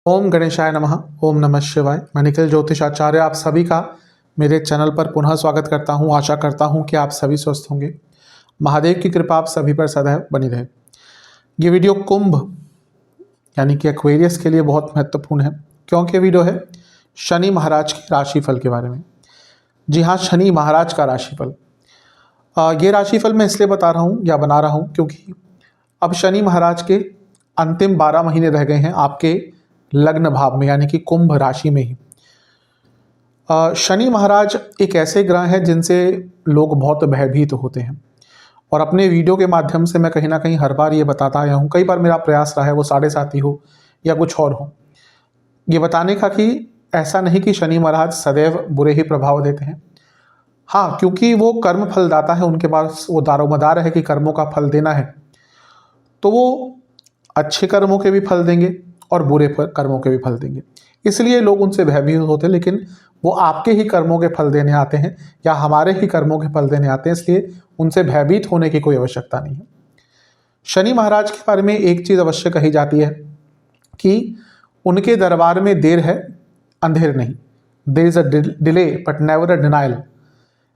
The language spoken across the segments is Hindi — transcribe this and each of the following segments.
ओम गणेशाय नमः। ओम नमः शिवाय। मैं निखिल ज्योतिषाचार्य आप सभी का मेरे चैनल पर पुनः स्वागत करता हूं। आशा करता हूं कि आप सभी स्वस्थ होंगे। महादेव की कृपा आप सभी पर सदैव बनी रहे। ये वीडियो कुंभ यानी कि एक्वेरियस के लिए बहुत महत्वपूर्ण है, क्योंकि वीडियो है शनि महाराज के राशिफल के बारे में। जी हाँ, शनि महाराज का राशिफल। ये राशिफल मैं इसलिए बता रहा हूँ या बना रहा हूँ क्योंकि अब शनि महाराज के अंतिम 12 महीने रह गए हैं आपके लग्न भाव में, यानी कि कुंभ राशि में ही। शनि महाराज एक ऐसे ग्रह हैं जिनसे लोग बहुत भयभीत होते हैं, और अपने वीडियो के माध्यम से मैं कहीं ना कहीं हर बार ये बताता आया हूँ। कई बार मेरा प्रयास रहा है, वो 7.5 हो या कुछ और हो, ये बताने का कि ऐसा नहीं कि शनि महाराज सदैव बुरे ही प्रभाव देते हैं। हाँ, क्योंकि वो कर्म फलदाता है, उनके पास वो दारोमदार है कि कर्मों का फल देना है, तो वो अच्छे कर्मों के भी फल देंगे और बुरे कर्मों के भी फल देंगे। इसलिए लोग उनसे भयभीत होते हैं, लेकिन वो आपके ही कर्मों के फल देने आते हैं या हमारे ही कर्मों के फल देने आते हैं, इसलिए उनसे भयभीत होने की कोई आवश्यकता नहीं है। शनि महाराज के बारे में एक चीज अवश्य कही जाती है कि उनके दरबार में देर है, अंधेर नहीं। There is a delay but never a denial.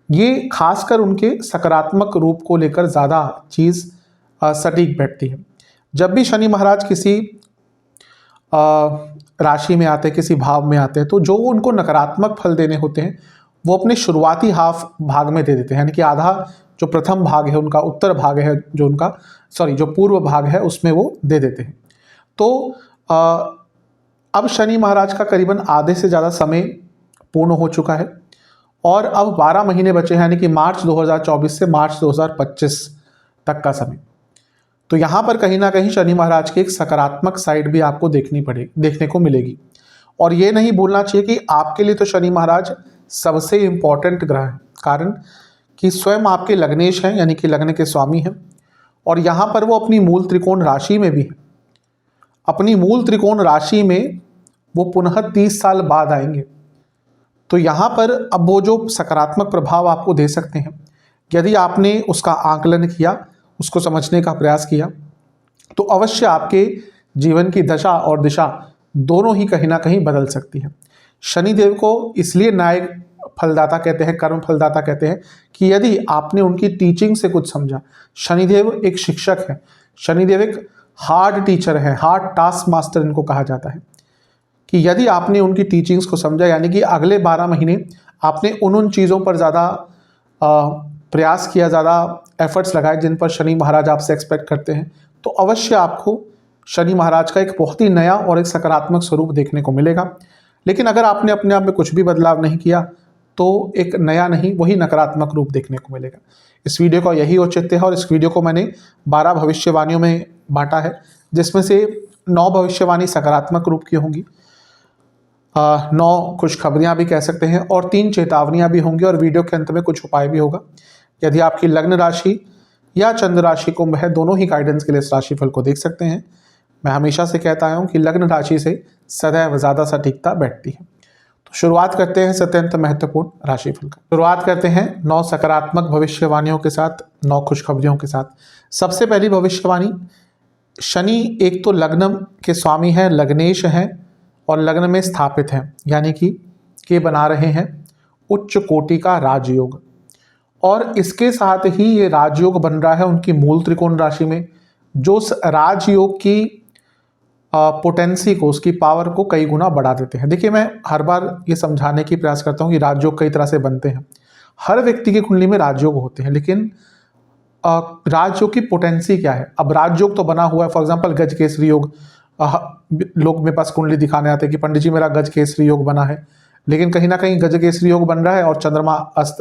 ये खासकर उनके सकारात्मक रूप को लेकर ज्यादा चीज सटीक बैठती है। जब भी शनि महाराज किसी राशि में आते हैं, किसी भाव में आते हैं, तो जो उनको नकारात्मक फल देने होते हैं वो अपने शुरुआती हाफ भाग में दे देते हैं, यानी कि आधा जो प्रथम भाग है उनका, उत्तर भाग है जो उनका, जो पूर्व भाग है उसमें वो दे देते हैं। तो अब शनि महाराज का करीबन आधे से ज़्यादा समय पूर्ण हो चुका है और अब 12 महीने बचे हैं, यानी कि मार्च 2024 से मार्च 2025 तक का समय। तो यहाँ पर कहीं ना कहीं शनि महाराज की एक सकारात्मक साइड भी आपको देखने को मिलेगी। और ये नहीं भूलना चाहिए कि आपके लिए तो शनि महाराज सबसे इम्पॉर्टेंट ग्रह है, कारण कि स्वयं आपके लग्नेश हैं, यानी कि लग्न के स्वामी हैं, और यहाँ पर वो अपनी मूल त्रिकोण राशि में भी है। अपनी मूल त्रिकोण राशि में वो पुनः 30 साल बाद आएंगे। तो यहाँ पर अब वो जो सकारात्मक प्रभाव आपको दे सकते हैं, यदि आपने उसका आकलन किया, उसको समझने का प्रयास किया, तो अवश्य आपके जीवन की दशा और दिशा दोनों ही कहीं ना कहीं बदल सकती है। शनिदेव को इसलिए न्याय फलदाता कहते हैं, कर्म फलदाता कहते हैं, कि यदि आपने उनकी टीचिंग से कुछ समझा। शनिदेव एक शिक्षक है, शनिदेव एक हार्ड टीचर है, हार्ड टास्क मास्टर इनको कहा जाता है, कि यदि आपने उनकी टीचिंग्स को समझा, यानी कि अगले 12 महीने आपने उन चीज़ों पर ज़्यादा प्रयास किया, ज़्यादा एफर्ट्स लगाए जिन पर शनि महाराज आपसे एक्सपेक्ट करते हैं, तो अवश्य आपको शनि महाराज का एक बहुत ही नया और एक सकारात्मक स्वरूप देखने को मिलेगा। लेकिन अगर आपने अपने आप में कुछ भी बदलाव नहीं किया तो एक नया नहीं, वही नकारात्मक रूप देखने को मिलेगा। इस वीडियो का यही औचित्य है, और इस वीडियो को मैंने 12 भविष्यवाणियों में बांटा है, जिसमें से 9 भविष्यवाणी सकारात्मक रूप की होंगी, 9 खुशखबरियाँ भी कह सकते हैं, और 3 चेतावनियाँ भी होंगी, और वीडियो के अंत में कुछ उपाय भी होगा। यदि आपकी लग्न राशि या चंद्र राशि कुंभ है, दोनों ही गाइडेंस के लिए इस राशिफल को देख सकते हैं। मैं हमेशा से कहता आया हूँ कि लग्न राशि से सदैव ज़्यादा सटीकता बैठती है। तो शुरुआत करते हैं अत्यंत महत्वपूर्ण राशिफल का। शुरुआत करते हैं 9 सकारात्मक भविष्यवाणियों के साथ, 9 खुशखबरियों के साथ। सबसे पहली भविष्यवाणी, शनि एक तो लग्न के स्वामी हैं, लग्नेश हैं, और लग्न में स्थापित हैं, यानी कि बना रहे हैं उच्च कोटि का राजयोग। और इसके साथ ही ये राजयोग बन रहा है उनकी मूल त्रिकोण राशि में, जो राजयोग की पोटेंसी को, उसकी पावर को कई गुना बढ़ा देते हैं। देखिए, मैं हर बार ये समझाने की प्रयास करता हूँ कि राजयोग कई तरह से बनते हैं। हर व्यक्ति की कुंडली में राजयोग होते हैं, लेकिन राजयोग की पोटेंसी क्या है। अब राजयोग तो बना हुआ है, फॉर एग्जाम्पल गज केसरी योग। लोग मेरे पास कुंडली दिखाने आते हैं कि पंडित जी मेरा गज केसरी योग बना है, लेकिन कहीं ना कहीं गज केसरी योग बन रहा है और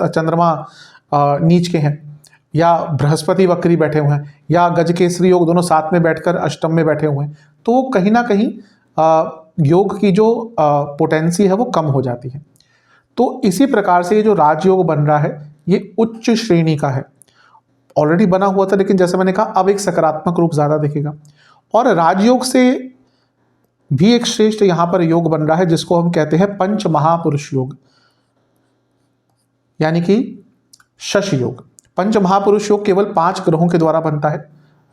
चंद्रमा नीच के हैं, या बृहस्पति वक्री बैठे हुए हैं, या गज केसरी योग दोनों साथ में बैठकर अष्टम में बैठे हुए हैं, तो कहीं ना कहीं योग की जो पोटेंसी है वो कम हो जाती है। तो इसी प्रकार से ये जो राजयोग बन रहा है, ये उच्च श्रेणी का है। ऑलरेडी बना हुआ था, लेकिन जैसे मैंने कहा, अब एक सकारात्मक रूप ज़्यादा दिखेगा। और राजयोग से भी एक श्रेष्ठ यहाँ पर योग बन रहा है, जिसको हम कहते हैं पंच महापुरुष योग, यानी कि शश योग। पंच महापुरुष योग केवल 5 ग्रहों के द्वारा बनता है।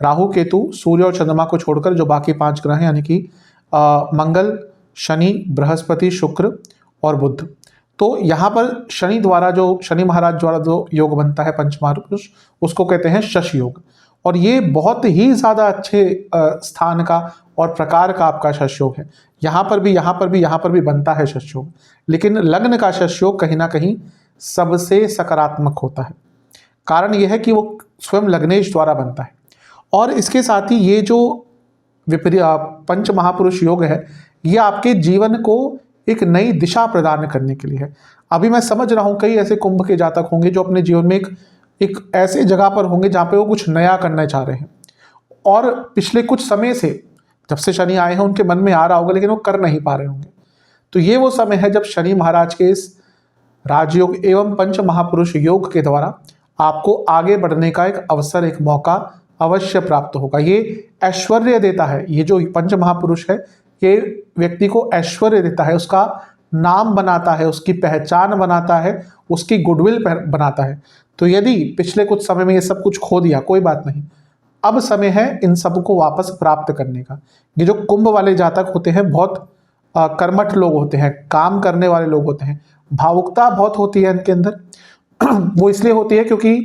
राहु, केतु, सूर्य और चंद्रमा को छोड़कर जो बाकी 5 ग्रह हैं, यानी कि मंगल, शनि, बृहस्पति, शुक्र और बुध। तो यहाँ पर शनि द्वारा जो शनि महाराज द्वारा जो योग बनता है पंच महापुरुष, उसको कहते हैं शश योग। और ये बहुत ही ज़्यादा अच्छे स्थान का और प्रकार का आपका शश योग है। यहाँ पर भी, यहाँ पर भी, यहाँ पर भी बनता है शश योग, लेकिन लग्न का शश योग कहीं ना कहीं सबसे सकारात्मक होता है। कारण यह है कि वो स्वयं लग्नेश द्वारा बनता है। और इसके साथ ही ये जो पंच महापुरुष योग है, ये आपके जीवन को एक नई दिशा प्रदान करने के लिए है। अभी मैं समझ रहा हूँ कई ऐसे कुंभ के जातक होंगे जो अपने जीवन में एक ऐसे जगह पर होंगे जहाँ पे वो कुछ नया करना चाह रहे हैं, और पिछले कुछ समय से जब से शनि आए हैं उनके मन में आ रहा होगा, लेकिन वो कर नहीं पा रहे होंगे। तो ये वो समय है जब शनि महाराज के इस राजयोग एवं पंच महापुरुष योग के द्वारा आपको आगे बढ़ने का एक अवसर, एक मौका अवश्य प्राप्त होगा। ये ऐश्वर्य देता है। ये जो पंच महापुरुष है, ये व्यक्ति को ऐश्वर्य देता है, उसका नाम बनाता है, उसकी पहचान बनाता है, उसकी गुडविल बनाता है। तो यदि पिछले कुछ समय में ये सब कुछ खो दिया, कोई बात नहीं, अब समय है इन सब को वापस प्राप्त करने का। ये जो कुंभ वाले जातक होते हैं बहुत कर्मठ लोग होते हैं, काम करने वाले लोग होते हैं, भावुकता बहुत होती है इनके अंदर। वो इसलिए होती है क्योंकि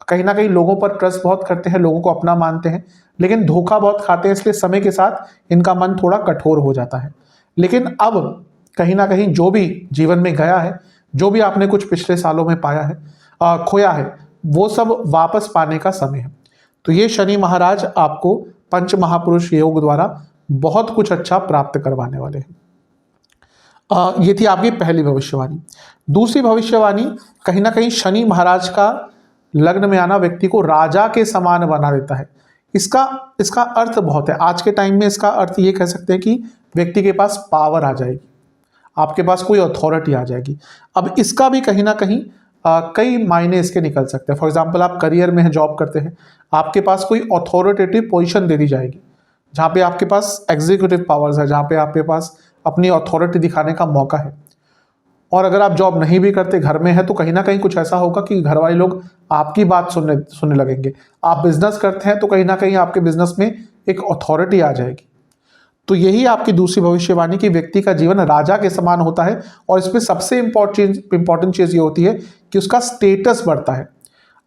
कहीं ना कहीं लोगों पर ट्रस्ट बहुत करते हैं, लोगों को अपना मानते हैं, लेकिन धोखा बहुत खाते हैं, इसलिए समय के साथ इनका मन थोड़ा कठोर हो जाता है। लेकिन अब कहीं ना कहीं जो भी जीवन में गया है, जो भी आपने कुछ पिछले सालों में पाया है, खोया है, वो सब वापस पाने का समय है। तो ये शनि महाराज आपको पंच महापुरुष योग द्वारा बहुत कुछ अच्छा प्राप्त करवाने वाले हैं। ये थी आपकी पहली भविष्यवाणी। दूसरी भविष्यवाणी, कहीं ना कहीं शनि महाराज का लग्न में आना व्यक्ति को राजा के समान बना देता है। इसका अर्थ बहुत है। आज के टाइम में इसका अर्थ ये कह सकते हैं कि व्यक्ति के पास पावर आ जाएगी, आपके पास कोई अथॉरिटी आ जाएगी। अब इसका भी कहीं ना कहीं कई मायने इसके निकल सकते हैं। फॉर एग्जाम्पल, आप करियर में जॉब करते हैं, आपके पास कोई अथॉरिटेटिव पोजीशन दे दी जाएगी, जहाँ पे आपके पास एग्जीक्यूटिव पावर्स है, जहाँ पे आपके पास अपनी अथॉरिटी दिखाने का मौका है। और अगर आप जॉब नहीं भी करते, घर में है, तो कहीं ना कहीं कुछ ऐसा होगा कि घर वाले लोग आपकी बात सुनने लगेंगे। आप बिजनेस करते हैं तो कहीं ना कहीं आपके बिजनेस में एक अथॉरिटी आ जाएगी। तो यही आपकी दूसरी भविष्यवाणी की व्यक्ति का जीवन राजा के समान होता है। और इसमें सबसे इंपॉर्टेंट चीज़ ये होती है कि उसका स्टेटस बढ़ता है।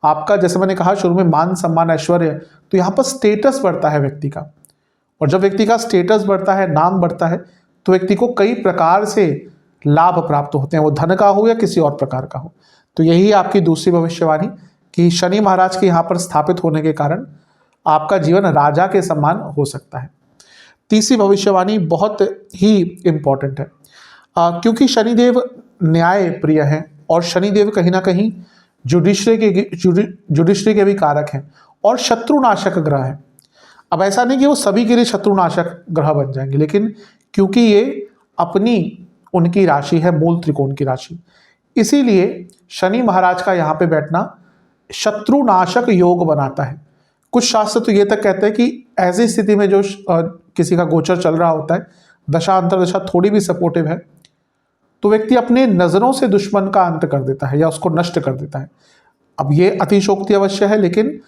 आपका, जैसे मैंने कहा शुरू में, मान सम्मान ऐश्वर्य, तो यहाँ पर स्टेटस बढ़ता है व्यक्ति का। और जब व्यक्ति का स्टेटस बढ़ता है, नाम बढ़ता है, तो व्यक्ति को कई प्रकार से लाभ प्राप्त होते हैं, वो धन का हो या किसी और प्रकार का हो। तो यही आपकी दूसरी भविष्यवाणी कि शनि महाराज के यहाँ पर स्थापित होने के कारण आपका जीवन राजा के समान हो सकता है। तीसरी भविष्यवाणी बहुत ही इंपॉर्टेंट है, क्योंकि शनिदेव न्याय प्रिय हैं और शनिदेव कहीं ना कहीं जुडिशरी के भी कारक हैं और शत्रुनाशक ग्रह हैं। अब ऐसा नहीं कि वो सभी के लिए शत्रुनाशक ग्रह बन जाएंगे, लेकिन क्योंकि ये अपनी उनकी राशि है, मूल त्रिकोण की राशि, इसीलिए शनि महाराज का यहाँ पे बैठना शत्रुनाशक योग बनाता है। कुछ शास्त्र तो ये तक कहते हैं कि ऐसी स्थिति में जो किसी का गोचर चल रहा होता है, दशा अंतरदशा थोड़ी भी सपोर्टिव है, तो व्यक्ति अपने नज़रों से दुश्मन का अंत कर देता है या उसको नष्ट कर देता है। अब ये अतिशोक्ति अवश्य है, लेकिन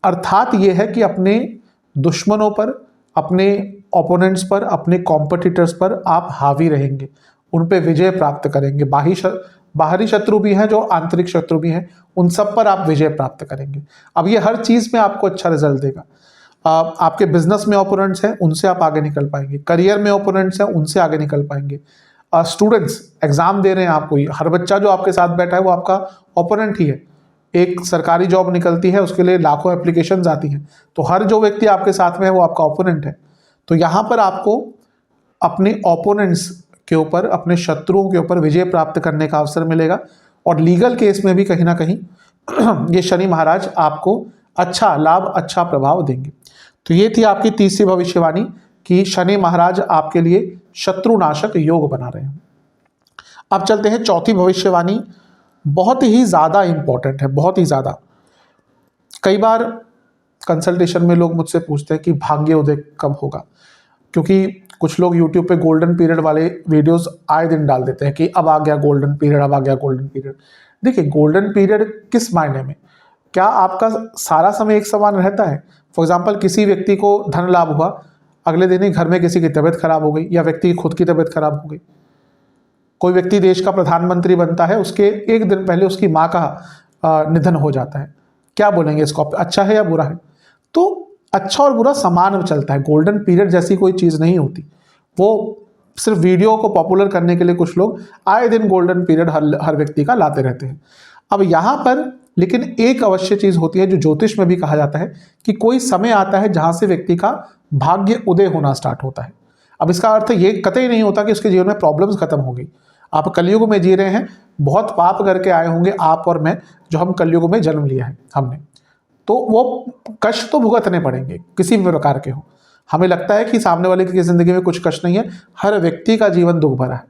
अर्थात ये है कि अपने दुश्मनों पर, अपने ओपोनेंट्स पर, अपने कॉम्पिटिटर्स पर आप हावी रहेंगे, उन पे विजय प्राप्त करेंगे। बाहरी शत्रु भी हैं, जो आंतरिक शत्रु भी हैं, उन सब पर आप विजय प्राप्त करेंगे। अब ये हर चीज़ में आपको अच्छा रिजल्ट देगा। आपके बिजनेस में ओपोनेंट्स हैं, उनसे आप आगे निकल पाएंगे। करियर में ओपोनेंट्स हैं, उनसे आगे निकल पाएंगे। स्टूडेंट्स एग्जाम दे रहे हैं, आपको हर बच्चा जो आपके साथ बैठा है वो आपका ओपोनेंट ही है। एक सरकारी जॉब निकलती है, उसके लिए लाखों एप्लीकेशंस आती हैं, तो हर जो व्यक्ति आपके साथ में है वो आपका ओपोनेंट है। तो यहाँ पर आपको अपने ओपोनेंट्स के ऊपर, अपने शत्रुओं के ऊपर विजय प्राप्त करने का अवसर मिलेगा। और लीगल केस में भी कहीं ना कहीं ये शनि महाराज आपको अच्छा लाभ, अच्छा प्रभाव देंगे। तो ये थी आपकी तीसरी भविष्यवाणी कि शनि महाराज आपके लिए शत्रुनाशक योग बना रहे हैं। अब चलते हैं चौथी भविष्यवाणी, बहुत ही ज़्यादा इंपॉर्टेंट है, बहुत ही ज़्यादा। कई बार कंसल्टेशन में लोग मुझसे पूछते हैं कि भाग्योदय कब होगा, क्योंकि कुछ लोग यूट्यूब पे गोल्डन पीरियड वाले वीडियोस आए दिन डाल देते हैं कि अब आ गया गोल्डन पीरियड, अब आ गया गोल्डन पीरियड। देखिए, गोल्डन पीरियड किस मायने में, क्या आपका सारा समय एक समान रहता है? फॉर एग्जाम्पल, किसी व्यक्ति को धन लाभ हुआ, अगले दिन ही घर में किसी की तबीयत खराब हो गई या व्यक्ति की खुद की तबीयत खराब हो गई। कोई व्यक्ति देश का प्रधानमंत्री बनता है, उसके एक दिन पहले उसकी माँ का निधन हो जाता है। क्या बोलेंगे इसको, अच्छा है या बुरा है? तो अच्छा और बुरा समान चलता है। गोल्डन पीरियड जैसी कोई चीज़ नहीं होती, वो सिर्फ वीडियो को पॉपुलर करने के लिए कुछ लोग आए दिन गोल्डन पीरियड हर व्यक्ति का लाते रहते हैं। अब यहाँ पर लेकिन एक अवश्य चीज़ होती है जो ज्योतिष में भी कहा जाता है कि कोई समय आता है जहाँ से व्यक्ति का भाग्य उदय होना स्टार्ट होता है। अब इसका अर्थ ये कतई नहीं होता कि उसके जीवन में प्रॉब्लम्स खत्म हो गई। आप कलयुग में जी रहे हैं, बहुत पाप करके आए होंगे आप और मैं, जो हम कलयुग में जन्म लिया है हमने, तो वो कष्ट तो भुगतने पड़ेंगे किसी भी प्रकार के हो। हमें लगता है कि सामने वाले की ज़िंदगी में कुछ कष्ट नहीं है, हर व्यक्ति का जीवन दुख भरा है,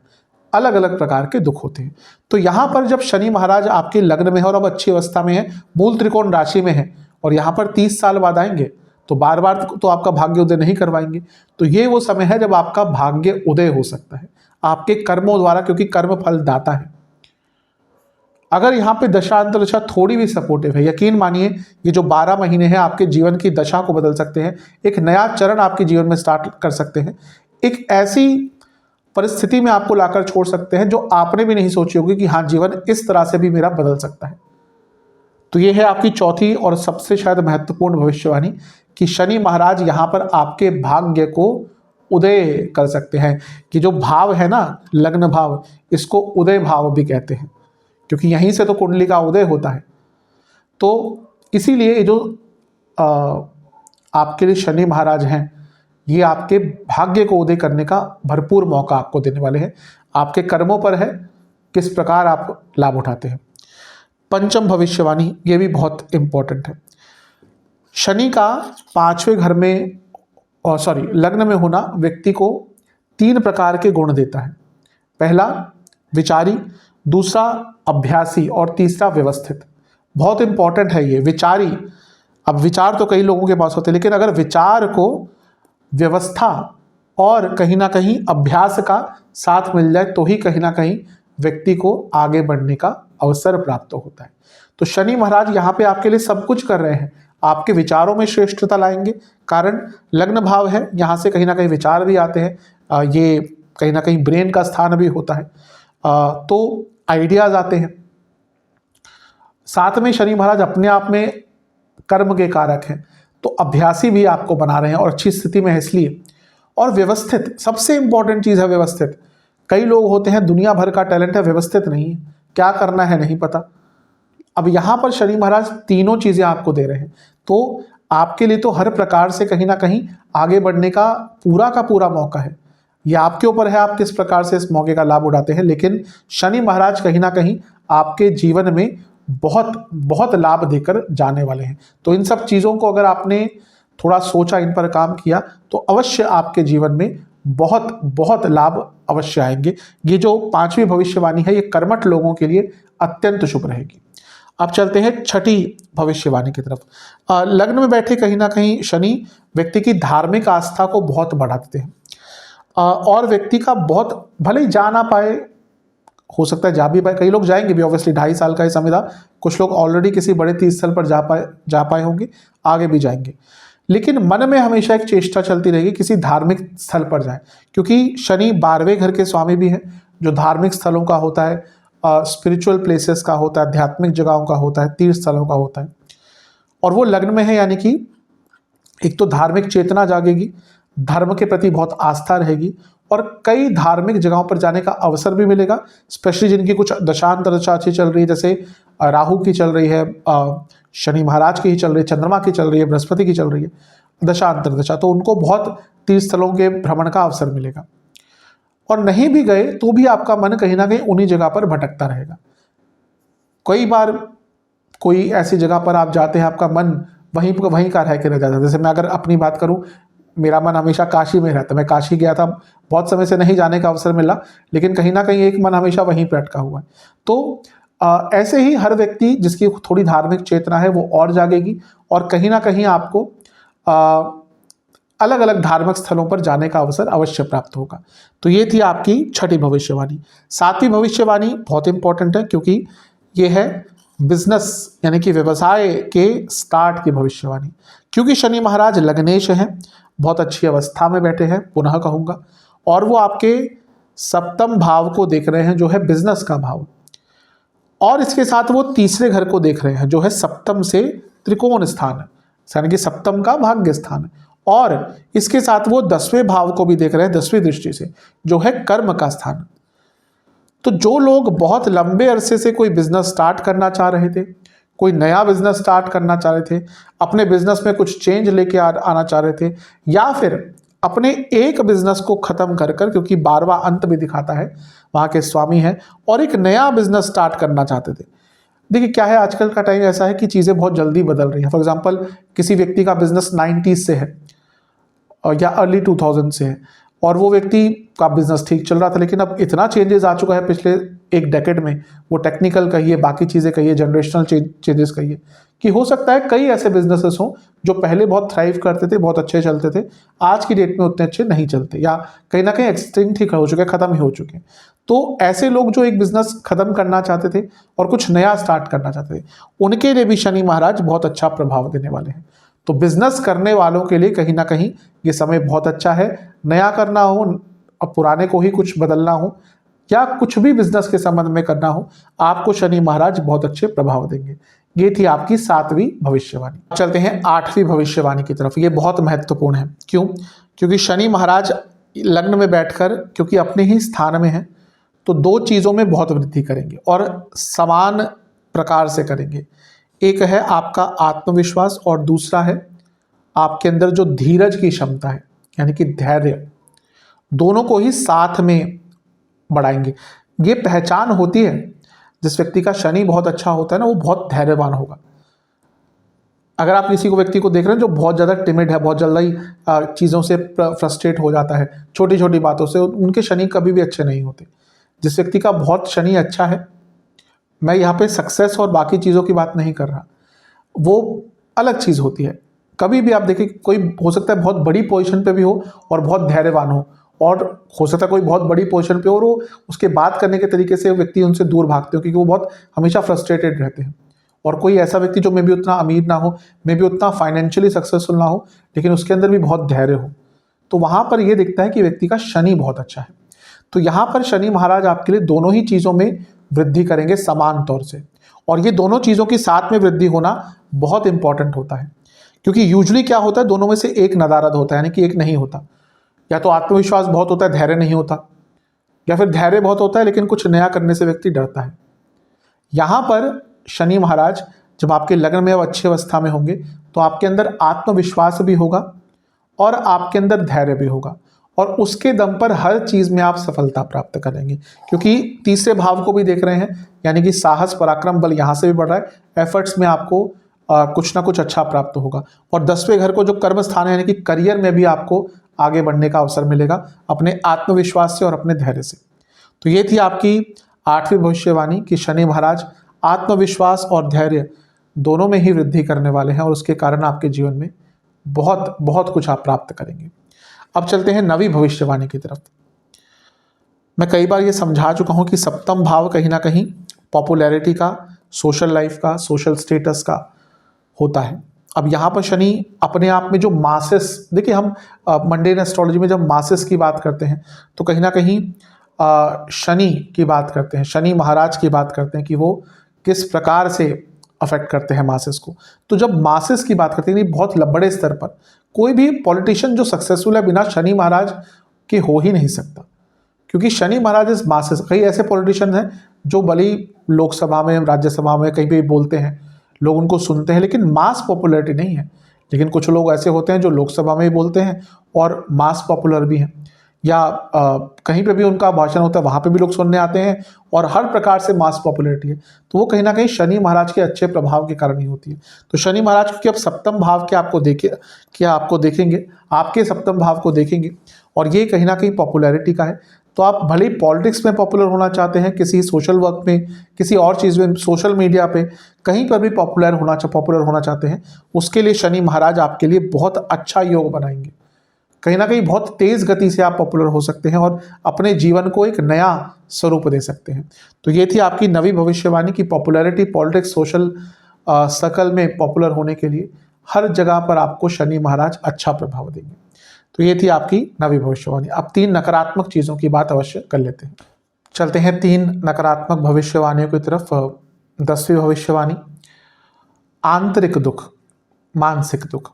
अलग अलग प्रकार के दुख होते हैं। तो यहाँ पर जब शनि महाराज आपके लग्न में है और अब अच्छी अवस्था में है, मूल त्रिकोण राशि में है, और यहाँ पर 30 साल बाद आएंगे तो बार बार तो आपका भाग्य उदय नहीं करवाएंगे। तो ये वो समय है जब आपका भाग्य उदय हो सकता है आपके कर्मों द्वारा, क्योंकि कर्म फल दाता है। अगर यहाँ पे दशा अंतर्दशा थोड़ी भी सपोर्टिव है, यकीन मानिए ये जो 12 महीने हैं आपके जीवन की दशा को बदल सकते हैं, एक नया चरण आपके जीवन में स्टार्ट कर सकते हैं, एक ऐसी परिस्थिति में आपको लाकर छोड़ सकते हैं जो आपने भी नहीं सोची होगी कि हाँ, जीवन इस तरह से भी मेरा बदल सकता है। तो ये है आपकी चौथी और सबसे शायद महत्वपूर्ण भविष्यवाणी कि शनि महाराज यहाँ पर आपके भाग्य को उदय कर सकते हैं। कि जो भाव है ना, लग्न भाव, इसको उदय भाव भी कहते हैं, क्योंकि यहीं से तो कुंडली का उदय होता है। तो इसीलिए ये जो आपके लिए शनि महाराज हैं, ये आपके भाग्य को उदय करने का भरपूर मौका आपको देने वाले हैं। आपके कर्मों पर है किस प्रकार आप लाभ उठाते हैं। पंचम भविष्यवाणी, ये भी बहुत इंपॉर्टेंट है। शनि का 5वें घर में लग्न में होना व्यक्ति को 3 प्रकार के गुण देता है। पहला विचारी, दूसरा अभ्यासी और तीसरा व्यवस्थित। बहुत इंपॉर्टेंट है ये विचारी। अब विचार तो कई लोगों के पास होते हैं, लेकिन अगर विचार को व्यवस्था और कहीं ना कहीं अभ्यास का साथ मिल जाए तो ही कहीं ना कहीं व्यक्ति को आगे बढ़ने का अवसर प्राप्त होता है। तो शनि महाराज यहाँ पे आपके लिए सब कुछ कर रहे हैं, आपके विचारों में श्रेष्ठता लाएंगे, कारण लग्न भाव है, यहाँ से कहीं ना कहीं विचार भी आते हैं, ये कहीं ना कहीं ब्रेन का स्थान भी होता है, तो आइडियाज आते हैं। साथ में शनि महाराज अपने आप में कर्म के कारक हैं, तो अभ्यासी भी आपको बना रहे हैं और अच्छी स्थिति में है इसलिए। और व्यवस्थित, सबसे इंपॉर्टेंट चीज़ है व्यवस्थित। कई लोग होते हैं दुनिया भर का टैलेंट है, व्यवस्थित नहीं है, क्या करना है नहीं पता। अब यहाँ पर शनि महाराज तीनों चीज़ें आपको दे रहे हैं, तो आपके लिए तो हर प्रकार से कहीं ना कहीं आगे बढ़ने का पूरा मौका है। ये आपके ऊपर है आप किस प्रकार से इस मौके का लाभ उठाते हैं, लेकिन शनि महाराज कहीं ना कहीं आपके जीवन में बहुत लाभ देकर जाने वाले हैं। तो इन सब चीज़ों को अगर आपने थोड़ा सोचा, इन पर काम किया, तो अवश्य आपके जीवन में बहुत लाभ अवश्य आएंगे। ये जो 5वीं भविष्यवाणी है, ये कर्मठ लोगों के लिए अत्यंत शुभ रहेगी। अब चलते हैं छठी भविष्यवाणी की तरफ। लग्न में बैठे कहीं ना कहीं शनि व्यक्ति की धार्मिक आस्था को बहुत बढ़ा देते हैं, और व्यक्ति का बहुत, भले ही जा ना पाए, हो सकता है जा भी पाए, कई लोग जाएंगे भी, ऑब्वियसली 2.5 साल का ही समय था, कुछ लोग ऑलरेडी किसी बड़े तीर्थ स्थल पर जा पाए होंगे, आगे भी जाएंगे, लेकिन मन में हमेशा एक चेष्टा चलती रहेगी किसी धार्मिक स्थल पर जाए, क्योंकि शनि 12वें घर के स्वामी भी हैं, जो धार्मिक स्थलों का होता है, स्पिरिचुअल प्लेसेस का होता है, आध्यात्मिक जगहों का होता है, तीर्थ स्थलों का होता है, और वो लग्न में है, यानी कि एक तो धार्मिक चेतना जागेगी, धर्म के प्रति बहुत आस्था रहेगी, और कई धार्मिक जगहों पर जाने का अवसर भी मिलेगा, स्पेशली जिनकी कुछ दशांतरदशा अच्छी चल रही है, जैसे राहु की चल रही है, शनि महाराज की ही चल रही है, चंद्रमा की चल रही है, बृहस्पति की चल रही है दशांतरदशा, तो उनको बहुत तीर्थ स्थलों के भ्रमण का अवसर मिलेगा। और नहीं भी गए तो भी आपका मन कहीं ना कहीं उन्हीं जगह पर भटकता रहेगा। कई बार कोई ऐसी जगह पर आप जाते हैं, आपका मन वहीं का रह के रह जाता है। जैसे मैं अगर अपनी बात करूं, मेरा मन हमेशा काशी में रहता, मैं काशी गया था, बहुत समय से नहीं जाने का अवसर मिला, लेकिन कहीं ना कहीं एक मन हमेशा वहीं पर अटका हुआ है। तो ऐसे ही हर व्यक्ति जिसकी थोड़ी धार्मिक चेतना है वो और जागेगी, और कहीं ना कहीं आपको अलग अलग धार्मिक स्थलों पर जाने का अवसर अवश्य प्राप्त होगा। तो ये थी आपकी छठी भविष्यवाणी। 7वीं भविष्यवाणी बहुत इंपॉर्टेंट है, क्योंकि ये है बिजनेस यानी कि व्यवसाय के स्टार्ट की भविष्यवाणी। क्योंकि शनि महाराज लग्नेश हैं, बहुत अच्छी अवस्था में बैठे हैं, पुनः कहूँगा, और वो आपके सप्तम भाव को देख रहे हैं जो है बिजनेस का भाव, और इसके साथ वो तीसरे घर को देख रहे हैं जो है सप्तम से त्रिकोण स्थान है, यानी कि सप्तम का भाग्य स्थान है, और इसके साथ वो 10वें भाव को भी देख रहे हैं 10वीं दृष्टि से जो है कर्म का स्थान। तो जो लोग बहुत लंबे अरसे से कोई बिजनेस स्टार्ट करना चाह रहे थे, कोई नया बिजनेस स्टार्ट करना चाह रहे थे, अपने बिजनेस में कुछ चेंज लेके आना चाह रहे थे, या फिर अपने एक बिजनेस को खत्म कर कर, क्योंकि 12वां अंत भी दिखाता है, वहाँ के स्वामी हैं, और एक नया बिजनेस स्टार्ट करना चाहते थे। देखिए क्या है, आजकल का टाइम ऐसा है कि चीज़ें बहुत जल्दी बदल रही हैं। फॉर एग्जांपल किसी व्यक्ति का बिजनेस 90s से है या अर्ली 2000 से है, और वो व्यक्ति का बिजनेस ठीक चल रहा था, लेकिन अब इतना चेंजेस आ चुका है पिछले एक डेकेड में, वो टेक्निकल कहिए, बाकी चीज़ें कहिए, जनरेशनल चेंजेस कहिए, कि हो सकता है कई ऐसे बिजनेसेस हों जो पहले बहुत थ्राइव करते थे, बहुत अच्छे चलते थे, आज की डेट में उतने अच्छे नहीं चलते, या कहीं ना कहीं एक्सटिंक्ट ही हो चुके हैं, ख़त्म ही हो चुके हैं। तो ऐसे लोग जो एक बिजनेस खत्म करना चाहते थे और कुछ नया स्टार्ट करना चाहते थे, उनके लिए भी शनि महाराज बहुत अच्छा प्रभाव देने वाले हैं। तो बिजनेस करने वालों के लिए कहीं ना कहीं ये समय बहुत अच्छा है। नया करना हो, अब पुराने को ही कुछ बदलना हो, या कुछ भी बिजनेस के संबंध में करना हो, आपको शनि महाराज बहुत अच्छे प्रभाव देंगे। ये थी आपकी 7वीं भविष्यवाणी। चलते हैं 8वीं भविष्यवाणी की तरफ। ये बहुत महत्वपूर्ण है। क्यों? क्योंकि शनि महाराज लग्न में बैठकर, क्योंकि अपने ही स्थान में है, तो 2 चीज़ों में बहुत वृद्धि करेंगे और समान प्रकार से करेंगे। एक है आपका आत्मविश्वास और दूसरा है आपके अंदर जो धीरज की क्षमता है, यानी कि धैर्य, दोनों को ही साथ में बढ़ाएंगे। ये पहचान होती है, जिस व्यक्ति का शनि बहुत अच्छा होता है ना, वो बहुत धैर्यवान होगा। अगर आप किसी को व्यक्ति को देख रहे हैं जो बहुत ज़्यादा टिमिड है, बहुत जल्दी चीज़ों से फ्रस्ट्रेट हो जाता है, छोटी छोटी बातों से, उनके शनि कभी भी अच्छे नहीं होते। जिस व्यक्ति का बहुत शनि अच्छा है, मैं यहाँ पे सक्सेस और बाकी चीज़ों की बात नहीं कर रहा, वो अलग चीज़ होती है। कभी भी आप देखिए, कोई हो सकता है बहुत बड़ी पोजीशन पे भी हो और बहुत धैर्यवान हो सकता है कोई बहुत बड़ी पोजीशन पे हो और वो उसके बात करने के तरीके से व्यक्ति उनसे दूर भागते हो, क्योंकि वो बहुत हमेशा फ्रस्ट्रेटेड रहते हैं। और कोई ऐसा व्यक्ति जो मे भी उतना अमीर ना हो, मे भी उतना फाइनेंशियली सक्सेसफुल ना हो, लेकिन उसके अंदर भी बहुत धैर्य हो, तो वहाँ पर ये दिखता है कि व्यक्ति का शनि बहुत अच्छा है। तो यहाँ पर शनि महाराज आपके लिए दोनों ही चीज़ों में वृद्धि करेंगे समान तौर से, और ये दोनों चीज़ों की साथ में वृद्धि होना बहुत इंपॉर्टेंट होता है। क्योंकि यूजुअली क्या होता है, दोनों में से एक नदारद होता है, यानी कि एक नहीं होता। या तो आत्मविश्वास बहुत होता है, धैर्य नहीं होता, या फिर धैर्य बहुत होता है लेकिन कुछ नया करने से व्यक्ति डरता है। यहाँ पर शनि महाराज जब आपके लग्न में अच्छी अवस्था में होंगे, तो आपके अंदर आत्मविश्वास भी होगा और आपके अंदर धैर्य भी होगा, और उसके दम पर हर चीज़ में आप सफलता प्राप्त करेंगे। क्योंकि तीसरे भाव को भी देख रहे हैं, यानी कि साहस पराक्रम बल यहाँ से भी बढ़ रहा है, एफर्ट्स में आपको कुछ ना कुछ अच्छा प्राप्त होगा। और 10वें घर को जो कर्म स्थान है, यानी कि करियर में भी आपको आगे बढ़ने का अवसर मिलेगा अपने आत्मविश्वास से और अपने धैर्य से। तो ये थी आपकी 8वीं भविष्यवाणी कि शनि महाराज आत्मविश्वास और धैर्य दोनों में ही वृद्धि करने वाले हैं, और उसके कारण आपके जीवन में बहुत बहुत कुछ आप प्राप्त करेंगे। अब चलते हैं 9वीं भविष्यवाणी की तरफ। मैं कई बार ये समझा चुका हूँ कि सप्तम भाव कहीं ना कहीं पॉपुलैरिटी का, सोशल लाइफ का, सोशल स्टेटस का होता है। अब यहाँ पर शनि अपने आप में जो मासेस, देखिए हम मंडेन एस्ट्रोलॉजी में जब मासेस की बात करते हैं तो कहीं ना कहीं शनि की बात करते हैं, शनि महाराज की बात करते हैं कि वो किस प्रकार से अफेक्ट करते हैं मासेस को। तो जब मासेस की बात करते हैं, बहुत बड़े स्तर पर कोई भी पॉलिटिशियन जो सक्सेसफुल है बिना शनि महाराज के हो ही नहीं सकता, क्योंकि शनि महाराज इस मासेस। कई ऐसे पॉलिटिशियन हैं जो भले लोकसभा में, राज्यसभा में कहीं भी बोलते हैं, लोग उनको सुनते हैं, लेकिन मास पॉपुलैरिटी नहीं है। लेकिन कुछ लोग ऐसे होते हैं जो लोकसभा में ही बोलते हैं और मास पॉपुलर भी हैं, या कहीं पे भी उनका भाषण होता है वहाँ पे भी लोग सुनने आते हैं, और हर प्रकार से मास पॉपुलैरिटी है। तो वो कहीं ना कहीं शनि महाराज के अच्छे प्रभाव के कारण ही होती है। तो शनि महाराज क्योंकि अब सप्तम भाव के आपको देखेंगे, आपके सप्तम भाव को देखेंगे, और ये कहीं ना कहीं पॉपुलैरिटी का है। तो आप भले ही पॉलिटिक्स में पॉपुलर होना चाहते हैं, किसी सोशल वर्क में, किसी और चीज़ में, सोशल मीडिया पे, कहीं पर भी पॉपुलर होना चाहते हैं, उसके लिए शनि महाराज आपके लिए बहुत अच्छा योग बनाएंगे। कहीं ना कहीं बहुत तेज़ गति से आप पॉपुलर हो सकते हैं और अपने जीवन को एक नया स्वरूप दे सकते हैं। तो ये थी आपकी 9वीं भविष्यवाणी की पॉपुलैरिटी, पॉलिटिक्स, सोशल सर्कल में पॉपुलर होने के लिए हर जगह पर आपको शनि महाराज अच्छा प्रभाव देंगे। तो ये थी आपकी नवी भविष्यवाणी। अब 3 नकारात्मक चीज़ों की बात अवश्य कर लेते हैं। चलते हैं 3 नकारात्मक भविष्यवाणियों की तरफ। 10वीं भविष्यवाणी, आंतरिक दुख, मानसिक दुख।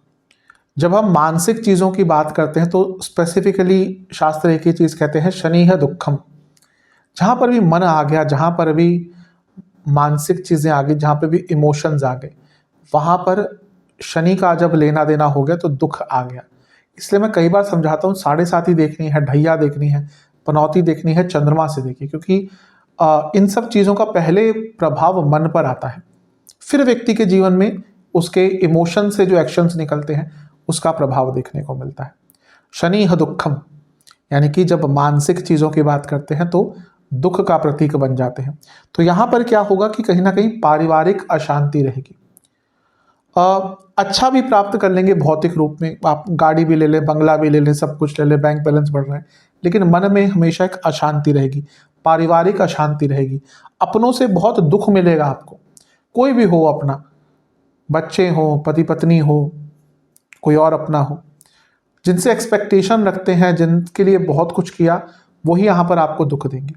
जब हम मानसिक चीज़ों की बात करते हैं तो स्पेसिफिकली शास्त्र एक ही चीज़ कहते हैं, शनिह दुखम। जहाँ पर भी मन आ गया, जहाँ पर भी मानसिक चीज़ें आ गई, जहाँ पर भी इमोशंस आ गए, वहाँ पर शनि का जब लेना देना हो गया तो दुख आ गया। इसलिए मैं कई बार समझाता हूँ, 7.5 देखनी है, ढैया देखनी है, पनौती देखनी है, चंद्रमा से देखिए, क्योंकि इन सब चीज़ों का पहले प्रभाव मन पर आता है, फिर व्यक्ति के जीवन में उसके इमोशन से जो एक्शंस निकलते हैं उसका प्रभाव देखने को मिलता है। शनि दुखम, यानी कि जब मानसिक चीज़ों की बात करते हैं तो दुख का प्रतीक बन जाते हैं। तो यहाँ पर क्या होगा कि कहीं ना कहीं पारिवारिक अशांति रहेगी। अच्छा भी प्राप्त कर लेंगे भौतिक रूप में, आप गाड़ी भी ले लें, बंगला भी ले लें, सब कुछ ले लें, बैंक बैलेंस बढ़ रहा है, लेकिन मन में हमेशा एक अशांति रहेगी, पारिवारिक अशांति रहेगी। अपनों से बहुत दुख मिलेगा आपको, कोई भी हो अपना, बच्चे हो, पति पत्नी हो, कोई और अपना हो, जिनसे एक्सपेक्टेशन रखते हैं, जिनके लिए बहुत कुछ किया, वही यहाँ पर आपको दुख देंगे।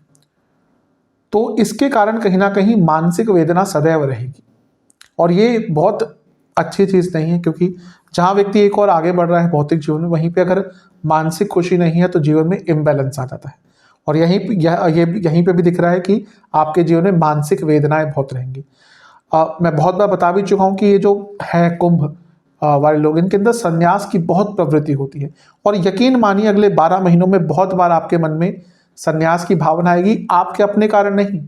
तो इसके कारण कहीं ना कहीं मानसिक वेदना सदैव रहेगी, और ये बहुत अच्छी चीज़ नहीं है, क्योंकि जहाँ व्यक्ति एक और आगे बढ़ रहा है भौतिक जीवन में, वहीं पे अगर मानसिक खुशी नहीं है तो जीवन में इम्बैलेंस आ जाता है। और यहीं पे भी दिख रहा है कि आपके जीवन में मानसिक वेदनाएं बहुत रहेंगी। मैं बहुत बार बता भी चुका हूँ कि ये जो है कुंभ वाले लोग, इनके अंदर संन्यास की बहुत प्रवृत्ति होती है, और यकीन मानिए अगले 12 महीनों में बहुत बार आपके मन में संन्यास की भावना आएगी, आपके अपने कारण नहीं,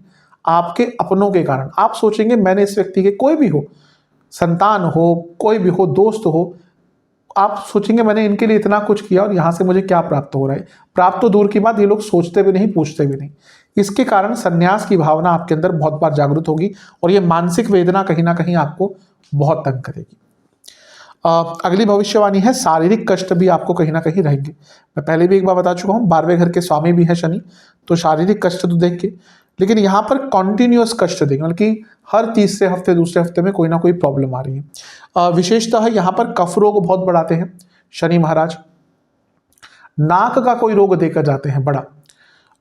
आपके अपनों के कारण। आप सोचेंगे मैंने इस व्यक्ति के, कोई भी हो, संतान हो, कोई भी हो, दोस्त हो, आप सोचेंगे मैंने इनके लिए इतना कुछ किया और यहाँ से मुझे क्या प्राप्त हो रहा है। प्राप्त तो दूर की बात, ये लोग सोचते भी नहीं, पूछते भी नहीं। इसके कारण संन्यास की भावना आपके अंदर बहुत बार जागृत होगी, और ये मानसिक वेदना कहीं ना कहीं आपको बहुत तंग करेगी। अगली भविष्यवाणी है, शारीरिक कष्ट भी आपको कहीं ना कहीं रहेंगे। मैं पहले भी एक बार बता चुका हूँ, 12वें घर के स्वामी भी है शनि, तो शारीरिक कष्ट तो देंगे, लेकिन यहाँ पर कॉन्टिन्यूअस कष्ट देंगे, मतलब कि हर तीसरे हफ्ते दूसरे हफ्ते में कोई ना कोई प्रॉब्लम आ रही है। विशेषतः यहाँ पर कफ रोग बहुत बढ़ाते हैं शनि महाराज। नाक का कोई रोग देकर जाते हैं बड़ा,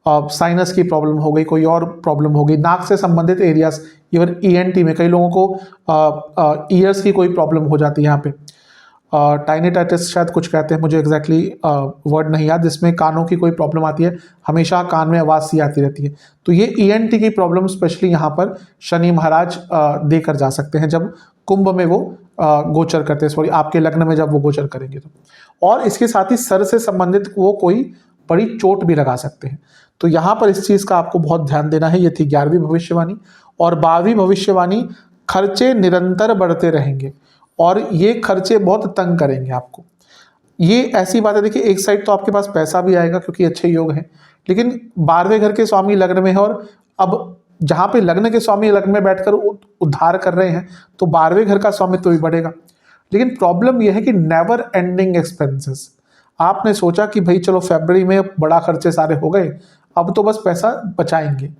साइनस की प्रॉब्लम हो गई, कोई और प्रॉब्लम हो गई, नाक से संबंधित एरियाज, इवन ईएनटी में कई लोगों को ईयर्स की कोई प्रॉब्लम हो जाती है। यहाँ पे टाइनेटाइटिस शायद कुछ कहते हैं, मुझे एग्जैक्टली वर्ड नहीं याद, जिसमें कानों की कोई प्रॉब्लम आती है, हमेशा कान में आवाज़ सी आती रहती है। तो ये ईएनटी की प्रॉब्लम स्पेशली यहाँ पर शनि महाराज देकर जा सकते हैं जब कुंभ में वो गोचर करते हैं, सॉरी आपके लग्न में जब वो गोचर करेंगे तो। और इसके साथ ही सर से संबंधित वो कोई बड़ी चोट भी लगा सकते हैं। तो यहाँ पर इस चीज़ का आपको बहुत ध्यान देना है। ये थी 11वीं भविष्यवाणी। और 12वीं भविष्यवाणी, खर्चे निरंतर बढ़ते रहेंगे और ये खर्चे बहुत तंग करेंगे आपको। ये ऐसी बात है, देखिए एक साइड तो आपके पास पैसा भी आएगा क्योंकि अच्छे योग हैं, लेकिन 12वें घर के स्वामी लग्न में है, और अब जहाँ पे लग्न के स्वामी लग्न में बैठकर उद्धार कर रहे हैं तो 12वें घर का स्वामी तो भी बढ़ेगा। लेकिन प्रॉब्लम यह है कि नेवर एंडिंग एक्सपेंसेस। आपने सोचा कि भाई चलो फरवरी में बड़ा खर्चे सारे हो गए, अब तो बस पैसा बचाएंगे,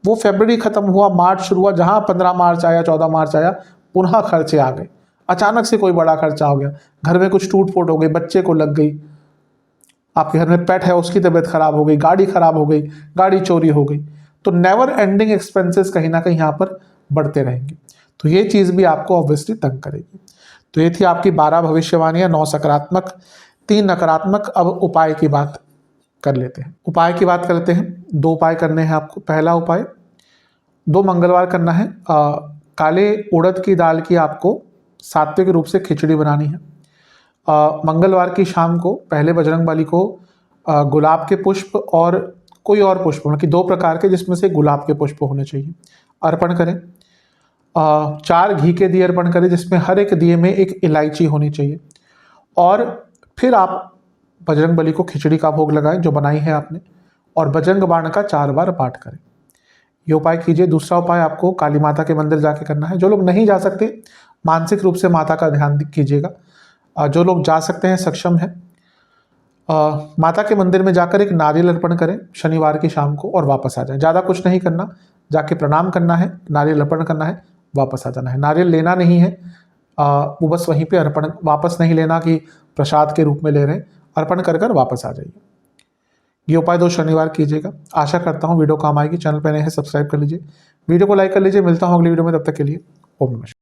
वो फरवरी खत्म हुआ, मार्च शुरू हुआ, जहाँ 15 मार्च आया, 14 मार्च आया, पुनः खर्चे आ गए, अचानक से कोई बड़ा खर्चा हो गया, घर में कुछ टूट फूट हो गई, बच्चे को लग गई, आपके घर में पेट है उसकी तबीयत खराब हो गई, गाड़ी खराब हो गई, गाड़ी चोरी हो गई। तो नेवर एंडिंग एक्सपेंसेस कहीं ना कहीं यहाँ पर बढ़ते रहेंगे, तो ये चीज़ भी आपको ऑब्वियसली तंग करेगी। तो ये थी आपकी 12 भविष्यवाणियाँ, 9 सकारात्मक, 3 नकारात्मक। अब उपाय की बात कर लेते हैं। उपाय की बात करते हैं, 2 उपाय करने हैं आपको। पहला उपाय, 2 मंगलवार करना है, काले उड़द की दाल की आपको सात्विक रूप से खिचड़ी बनानी है। मंगलवार की शाम को पहले बजरंगबली को गुलाब के पुष्प और कोई और पुष्प, मतलब कि 2 प्रकार के जिसमें से गुलाब के पुष्प होने चाहिए, अर्पण करें। 4 घी के दिए अर्पण करें, जिसमें हर एक दिए में एक इलायची होनी चाहिए। और फिर आप बजरंगबली को खिचड़ी का भोग लगाएं जो बनाई है आपने, और बजरंग बाण का 4 बार पाठ करें। ये उपाय कीजिए। दूसरा उपाय आपको काली माता के मंदिर जाके करना है। जो लोग नहीं जा सकते, मानसिक रूप से माता का ध्यान कीजिएगा। जो लोग जा सकते हैं, सक्षम है, माता के मंदिर में जाकर एक नारियल अर्पण करें शनिवार की शाम को और वापस आ जाए। ज़्यादा कुछ नहीं करना, जाके प्रणाम करना है, नारियल अर्पण करना है, वापस आ जाना है। नारियल लेना नहीं है, वो बस वहीं पे अर्पण, वापस नहीं लेना कि प्रसाद के रूप में ले रहे हैं, अर्पण कर कर वापस आ जाइए। ये उपाय 2 शनिवार कीजिएगा। आशा करता हूँ वीडियो काम आएगी। चैनल पर नए हैं सब्सक्राइब कर लीजिए, वीडियो को लाइक कर लीजिए। मिलता हूँ अगली वीडियो में, तब तक के लिए ओम नमः शिवाय।